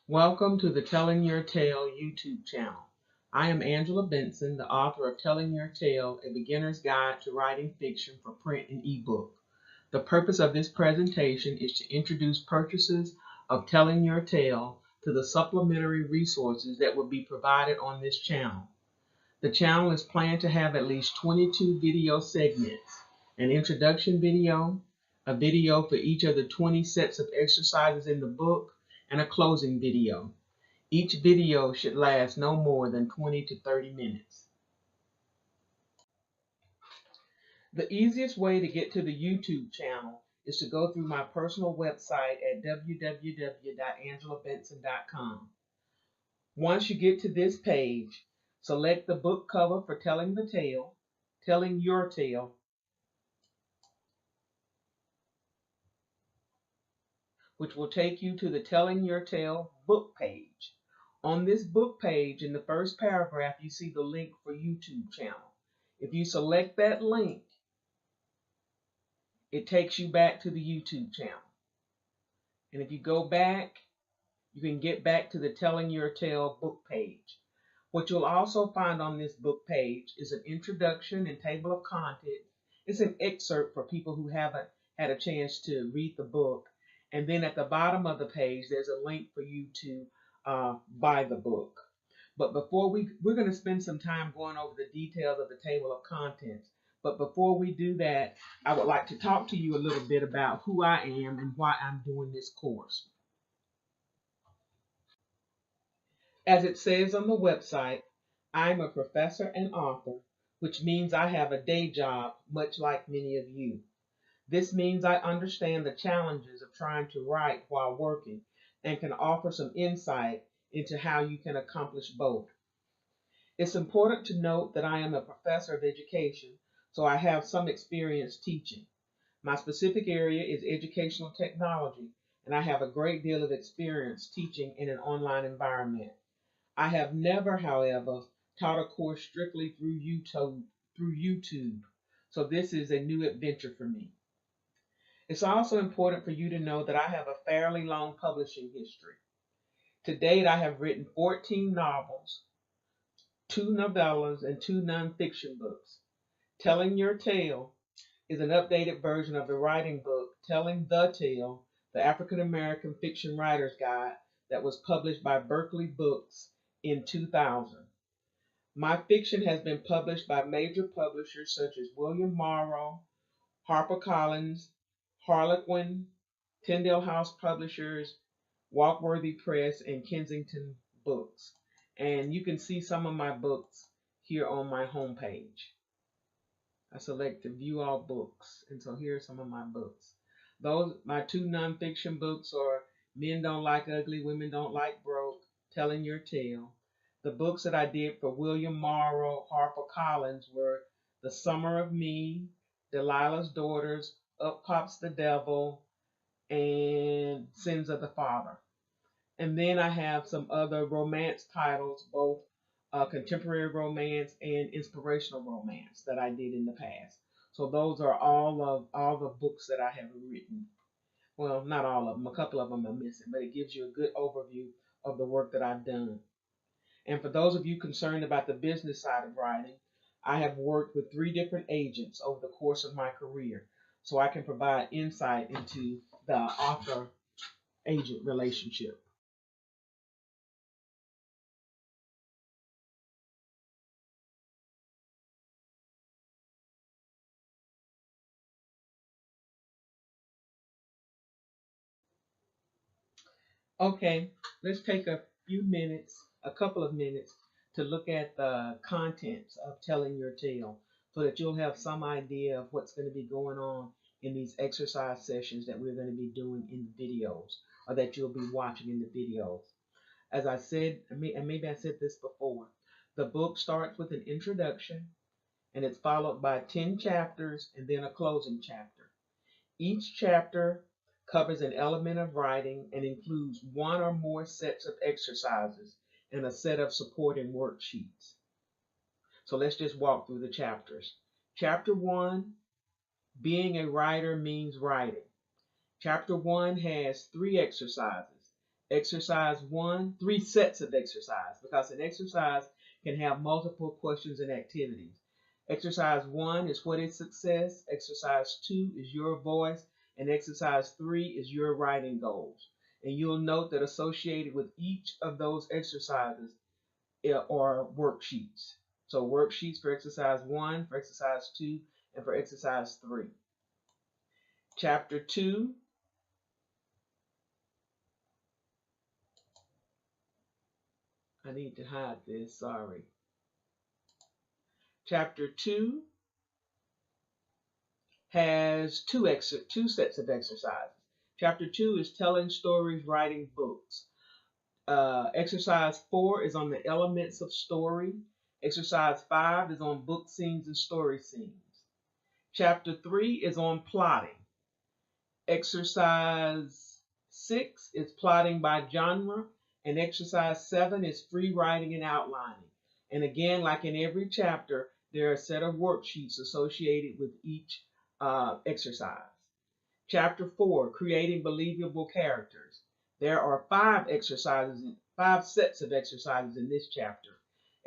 Welcome to the Telling Your Tale YouTube channel. I am Angela Benson, the author of Telling Your Tale, A Beginner's Guide to Writing Fiction for Print and eBook. The purpose of this presentation is to introduce purchasers of Telling Your Tale to the supplementary resources that will be provided on this channel. The channel is planned to have at least 22 video segments, an introduction video, a video for each of the 20 sets of exercises in the book, and a closing video. Each video should last no more than 20 to 30 minutes. The easiest way to get to the YouTube channel is to go through my personal website at www.angelabenson.com. Once you get to this page, select the book cover for Telling Your Tale, which will take you to the Telling Your Tale book page. On this book page, in the first paragraph, you see the link for YouTube channel. If you select that link, it takes you back to the YouTube channel. And if you go back, you can get back to the Telling Your Tale book page. What you'll also find on this book page is an introduction and table of contents. It's an excerpt for people who haven't had a chance to read the book. And then at the bottom of the page, there's a link for you to buy the book. But before we're going to spend some time going over the details of the table of contents. But before we do that, I would like to talk to you a little bit about who I am and why I'm doing this course. As it says on the website, I'm a professor and author, which means I have a day job, much like many of you. This means I understand the challenges of trying to write while working and can offer some insight into how you can accomplish both. It's important to note that I am a professor of education, so I have some experience teaching. My specific area is educational technology, and I have a great deal of experience teaching in an online environment. I have never, however, taught a course strictly through YouTube, so this is a new adventure for me. It's also important for you to know that I have a fairly long publishing history. To date, I have written 14 novels, 2 novellas, and 2 nonfiction books. Telling Your Tale is an updated version of the writing book, Telling the Tale, the African American Fiction Writer's Guide, that was published by Berkeley Books in 2000. My fiction has been published by major publishers such as William Morrow, HarperCollins, Harlequin, Tyndale House Publishers, Walkworthy Press, and Kensington Books. And you can see some of my books here on my homepage. I select to view all books, and so here are some of my books. My 2 nonfiction books are Men Don't Like Ugly, Women Don't Like Broke, Telling Your Tale. The books that I did for William Morrow, HarperCollins were The Summer of Me, Delilah's Daughters, Up Pops the Devil, and Sins of the Father. And then I have some other romance titles, both contemporary romance and inspirational romance that I did in the past. So those are all the books that I have written. Well, not all of them. A couple of them are missing, but it gives you a good overview of the work that I've done. And for those of you concerned about the business side of writing, I have worked with 3 different agents over the course of my career, so I can provide insight into the author-agent relationship. Okay, let's take a couple of minutes, to look at the contents of Telling Your Tale so that you'll have some idea of what's going to be going on in these exercise sessions that we're going to be doing in the videos, or that you'll be watching in the videos. As I said, and maybe I said this before, the book starts with an introduction, and it's followed by 10 chapters and then a closing chapter. Each chapter covers an element of writing and includes 1 or more sets of exercises and a set of supporting worksheets. So let's just walk through the chapters. Chapter 1, Being a Writer Means Writing. Chapter 1 has 3 exercises. Exercise 1, 3 sets of exercise, because an exercise can have multiple questions and activities. Exercise 1 is what is success, exercise 2 is your voice, and exercise 3 is your writing goals. And you'll note that associated with each of those exercises are worksheets. So worksheets for exercise 1, for exercise 2, and for exercise 3. Chapter 2. I need to hide this, sorry. Chapter 2 has two sets of exercises. Chapter 2 is telling stories, writing books. Exercise 4 is on the elements of story. Exercise 5 is on book scenes and story scenes. Chapter 3 is on plotting. Exercise 6 is plotting by genre, and exercise 7 is free writing and outlining. And again, like in every chapter, there are a set of worksheets associated with each exercise. Chapter 4, creating believable characters. There are 5 sets of exercises in this chapter.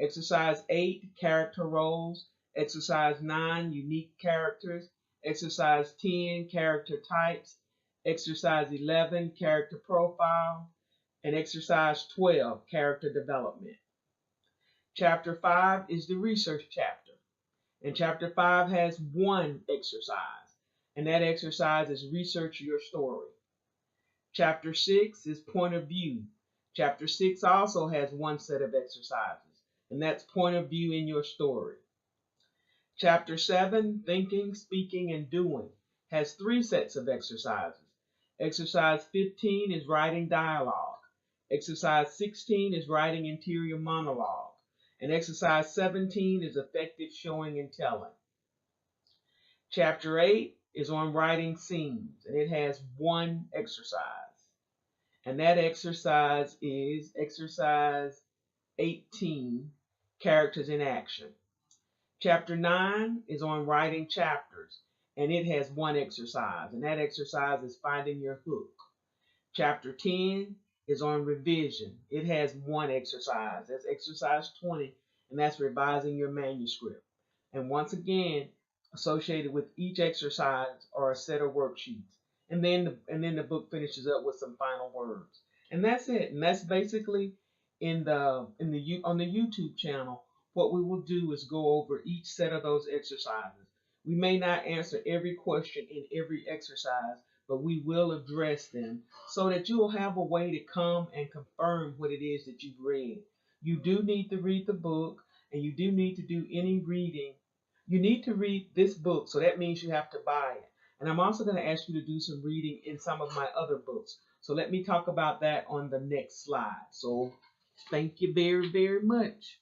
Exercise 8, character roles. Exercise 9, unique characters. Exercise 10, character types. Exercise 11, character profile. And exercise 12, character development. Chapter 5 is the research chapter. And chapter 5 has 1 exercise. And that exercise is research your story. Chapter 6 is point of view. Chapter 6 also has 1 set of exercises, and that's point of view in your story. Chapter 7, thinking, speaking, and doing, has 3 sets of exercises. Exercise 15 is writing dialogue. Exercise 16 is writing interior monologue. And exercise 17 is effective showing and telling. Chapter 8 is on writing scenes, and it has 1 exercise. And that exercise is exercise 18, characters in action. Chapter 9 is on writing chapters, and it has 1 exercise, and that exercise is finding your hook. Chapter 10 is on revision. It has 1 exercise. That's exercise 20, and that's revising your manuscript. And once again, associated with each exercise are a set of worksheets. And then the book finishes up with some final words. And that's it. And that's basically on the YouTube channel. What we will do is go over each set of those exercises. We may not answer every question in every exercise, but we will address them so that you will have a way to come and confirm what it is that you've read. You do need to read the book, and you do need to do any reading. You need to read this book, so that means you have to buy it. And I'm also going to ask you to do some reading in some of my other books. So let me talk about that on the next slide. So thank you very, very much.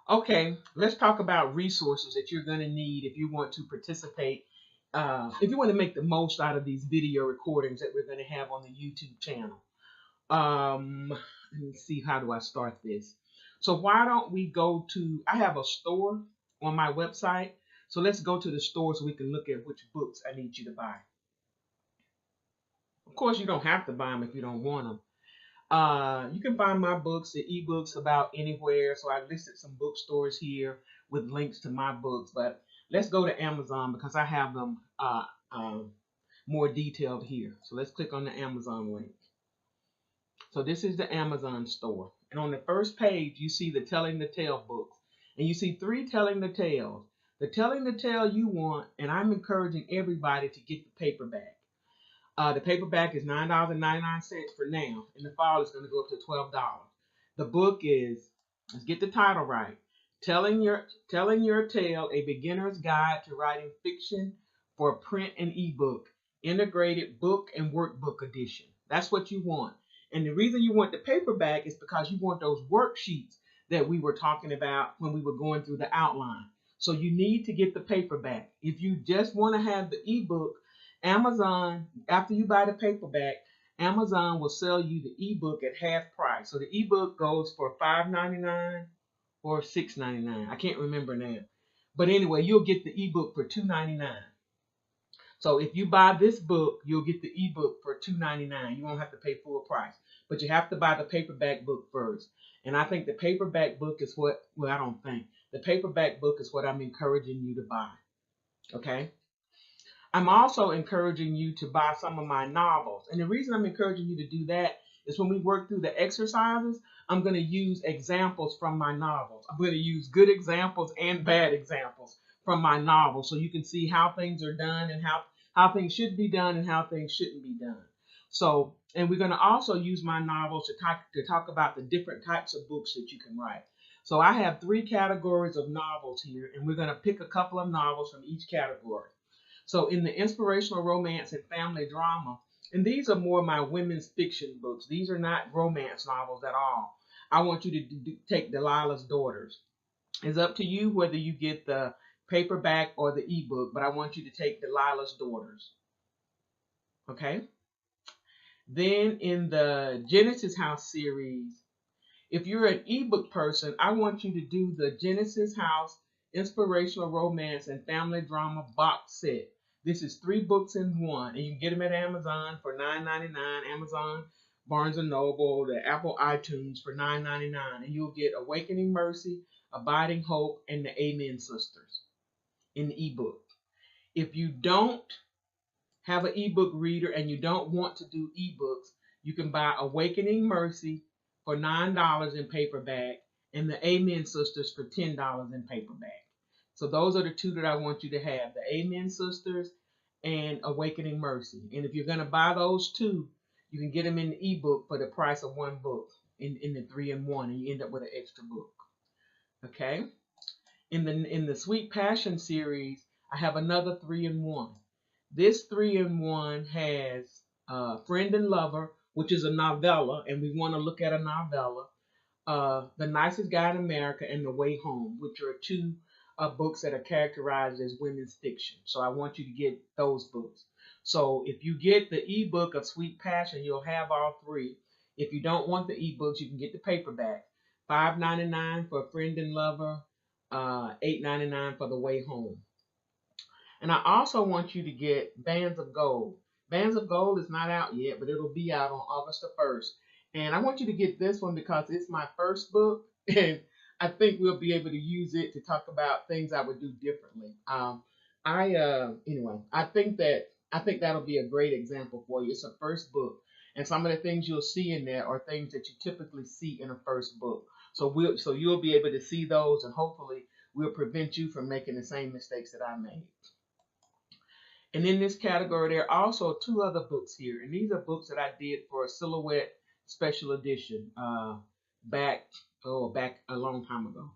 Okay, let's talk about resources that you're going to need if you want to participate, if you want to make the most out of these video recordings that we're going to have on the YouTube channel. Let me see, how do I start this? So why don't we go to, I have a store on my website. So let's go to the store so we can look at which books I need you to buy. Of course, you don't have to buy them if you don't want them. You can find my books, the ebooks, about anywhere. So I listed some bookstores here with links to my books. But let's go to Amazon because I have them more detailed here. So let's click on the Amazon link. So this is the Amazon store. And on the first page, you see the Telling the Tale books. And you see 3 Telling the Tales. The Telling the Tale you want, and I'm encouraging everybody to get the paperback. The paperback is $9.99 for now. In the fall, it's going to go up to $12. The book is, let's get the title right, Telling Your Tale, A Beginner's Guide to Writing Fiction for Print and Ebook, Integrated Book and Workbook Edition. That's what you want. And the reason you want the paperback is because you want those worksheets that we were talking about when we were going through the outline. So you need to get the paperback. If you just want to have the ebook, Amazon, after you buy the paperback, Amazon will sell you the ebook at half price. So the ebook goes for $5.99 or $6.99. I can't remember now. But anyway, you'll get the ebook for $2.99. So if you buy this book, you'll get the ebook for $2.99. You won't have to pay full price, but you have to buy the paperback book first. And I think the paperback book is what, well, I don't think. The paperback book is what I'm encouraging you to buy. Okay? I'm also encouraging you to buy some of my novels. And the reason I'm encouraging you to do that is when we work through the exercises, I'm going to use examples from my novels. I'm going to use good examples and bad examples from my novels so you can see how things are done and how things should be done and how things shouldn't be done. So, and we're going to also use my novels to talk about the different types of books that you can write. So I have 3 categories of novels here, and we're going to pick a couple of novels from each category. So in the inspirational romance and family drama, and these are more my women's fiction books. These are not romance novels at all. I want you to take Delilah's Daughters. It's up to you whether you get the paperback or the ebook, but I want you to take Delilah's Daughters. Okay? Then in the Genesis House series, if you're an ebook person, I want you to do the Genesis House Inspirational Romance and Family Drama box set. This is 3 books in one, and you can get them at Amazon for $9.99, Amazon, Barnes & Noble, the Apple iTunes for $9.99, and you'll get Awakening Mercy, Abiding Hope, and the Amen Sisters in the ebook. If you don't have an ebook reader and you don't want to do ebooks, you can buy Awakening Mercy for $9 in paperback and the Amen Sisters for $10 in paperback. So those are the 2 that I want you to have, the Amen Sisters and Awakening Mercy. And if you're going to buy those 2, you can get them in the ebook for the price of 1 book in the 3-in-1, and you end up with an extra book. Okay? In the Sweet Passion series, I have another 3-in-1. This 3-in-1 has Friend and Lover, which is a novella, and we want to look at a novella. The Nicest Guy in America and The Way Home, which are 2 books that are characterized as women's fiction. So I want you to get those books. So if you get the ebook of Sweet Passion, you'll have all 3. If you don't want the ebooks, you can get the paperback. $5.99 for Friend and Lover, $8.99 for The Way Home. And I also want you to get Bands of Gold. Bands of Gold is not out yet, but it'll be out on August the 1st. And I want you to get this one because it's my first book, and I think we'll be able to use it to talk about things I would do differently. Anyway, I think that'll be a great example for you. It's a first book, and some of the things you'll see in there are things that you typically see in a first book. So you'll be able to see those, and hopefully we'll prevent you from making the same mistakes that I made. And in this category, there are also 2 other books here, and these are books that I did for a Silhouette special edition back a long time ago.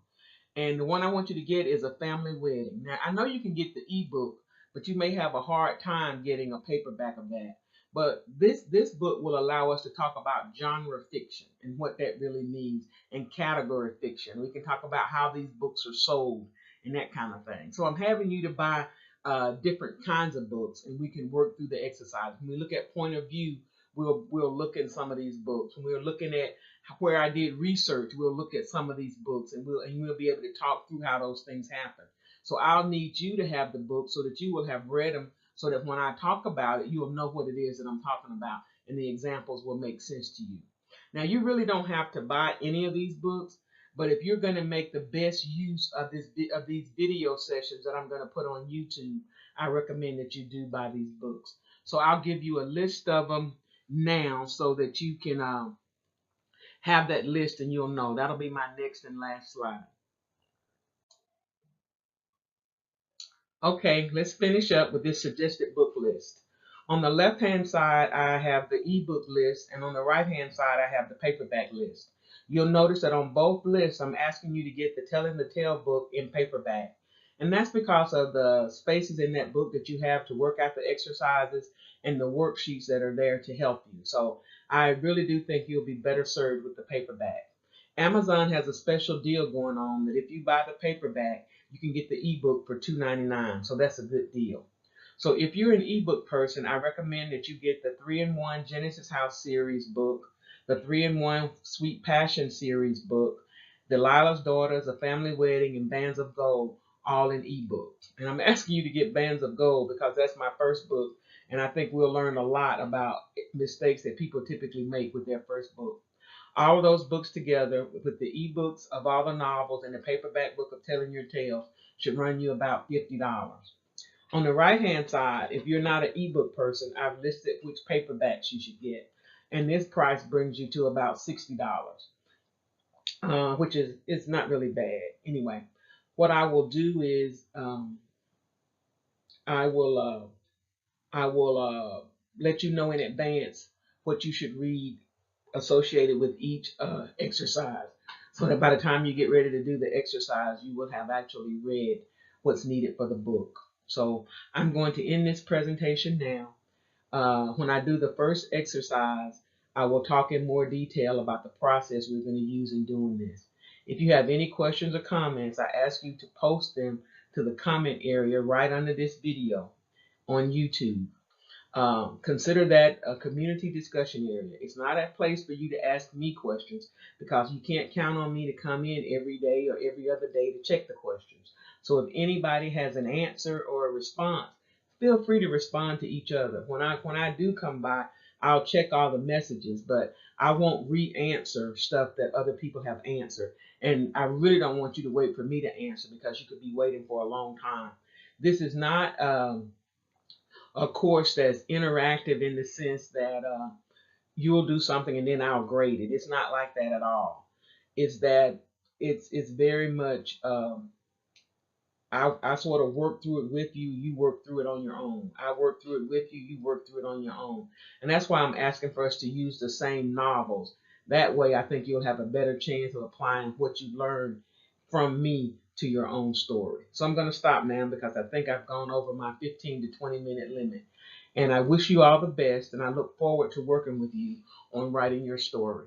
And the one I want you to get is A Family Wedding. Now, I know you can get the ebook, but you may have a hard time getting a paperback of that. But this book will allow us to talk about genre fiction and what that really means, and category fiction. We can talk about how these books are sold and that kind of thing. So I'm having you to buy different kinds of books, and we can work through the exercise. When we look at point of view, we'll look at some of these books. When we're looking at where I did research, we'll look at some of these books, and we'll be able to talk through how those things happen. So I'll need you to have the book so that you will have read them, so that when I talk about it, you'll know what it is that I'm talking about, and the examples will make sense to you. Now, you really don't have to buy any of these books, but if you're going to make the best use of these video sessions that I'm going to put on YouTube, I recommend that you do buy these books. So I'll give you a list of them now so that you can have that list, and you'll know. That'll be my next and last slide. Okay, let's finish up with this suggested book list. On the left-hand side, I have the ebook list, and on the right-hand side, I have the paperback list. You'll notice that on both lists, I'm asking you to get the Telling the Tale book in paperback. And that's because of the spaces in that book that you have to work out the exercises and the worksheets that are there to help you. So I really do think you'll be better served with the paperback. Amazon has a special deal going on that if you buy the paperback, you can get the ebook for $2.99. So that's a good deal. So if you're an ebook person, I recommend that you get the 3-in-1 Genesis House series book, the 3-in-1 Sweet Passion series book, Delilah's Daughters, A Family Wedding, and Bands of Gold. all in ebooks. And I'm asking you to get Bands of Gold because that's my first book, and I think we'll learn a lot about mistakes that people typically make with their first book. All of those books together with the ebooks of all the novels and the paperback book of Telling Your Tale should run you about $50. On the right hand side, if you're not an ebook person, I've listed which paperbacks you should get. And this price brings you to about $60, which is it's not really bad. Anyway, what I will do is I will let you know in advance what you should read associated with each exercise, so that by the time you get ready to do the exercise, you will have actually read what's needed for the book. So I'm going to end this presentation now. When I do the first exercise, I will talk in more detail about the process we're going to use in doing this. If you have any questions or comments, I ask you to post them to the comment area right under this video on YouTube. Consider that a community discussion area. It's not a place for you to ask me questions because you can't count on me to come in every day or every other day to check the questions. So if anybody has an answer or a response, feel free to respond to each other. When I do come by, I'll check all the messages, but I won't re-answer stuff that other people have answered. And I really don't want you to wait for me to answer because you could be waiting for a long time. This is not a course that's interactive in the sense that you'll do something and then I'll grade it. It's not like that at all. It's that it's very much I sort of work through it with you. You work through it on your own. I work through it with you. You work through it on your own. And that's why I'm asking for us to use the same novels. That way, I think you'll have a better chance of applying what you learned from me to your own story. So I'm going to stop now because I think I've gone over my 15 to 20-minute limit. And I wish you all the best, and I look forward to working with you on writing your story.